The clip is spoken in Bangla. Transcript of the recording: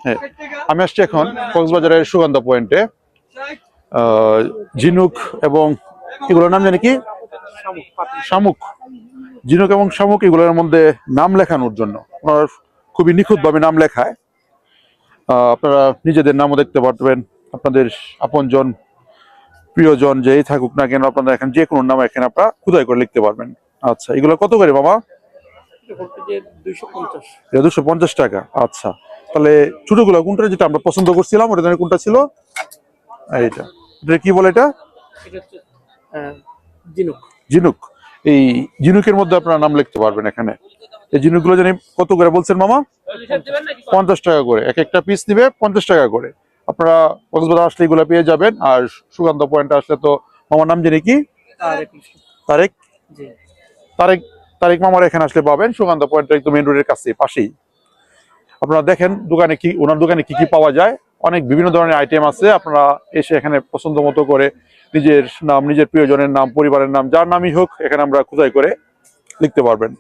হ্যাঁ, আমি আসছি এখন কক্সবাজারের সুগন্ধা পয়েন্টে। ঝিনুক এবং এগুলোর নাম জানি কি, শামুক। ঝিনুক এবং শামুক এগুলোর মধ্যে নাম লেখানোর জন্য আপনার খুবই নিখুঁতভাবে নাম লেখায়। আপনারা নিজেদের নামও দেখতে পারবেন, আপনাদের আপনজন প্রিয়জন যেই থাকুক না কেন আপনারা এখানে যে কোনো নাম এখানে আপনারা খোদাই করে লিখতে পারবেন। আচ্ছা, এগুলো কত করে মামা? 250 টাকা। আচ্ছা, তাহলে ছোটগুলো কোনটা, যেটা আমরা পছন্দ করছিলাম ওটা জানি কোনটা ছিল? এইটা, এটা কি বলে? এটা ঝিনুক। এই ঝিনুকের মধ্যে আপনারা নাম লিখতে পারবেন এখানে। এই ঝিনুকগুলো জানি কত করে বলছেন মামা? 50 টাকা করে, এক একটা পিস নিবে 50 টাকা করে। আপনারা কক্সবাজার আসলে এগুলো পেয়ে যাবেন। আর সুগন্ধা পয়েন্টে আসলে তো মামার নাম জানি কি? তারেক। তারেক তারেক মামার এখানে আসলে পাবেন। সুগন্ধা পয়েন্টের একদম মেইন রোডের কাছে পাশেই। আপনারা দেখেন দোকানে কি, ওনার দোকানে কি কি পাওয়া যায়। অনেক বিভিন্ন ধরনের আইটেম আছে। আপনারা এসে এখানে পছন্দ মতো করে নিজের নাম, নিজের প্রিয়জনের নাম, পরিবারের নাম, যার নামই হোক এখানে আমরা খোদাই করে লিখতে পারবেন।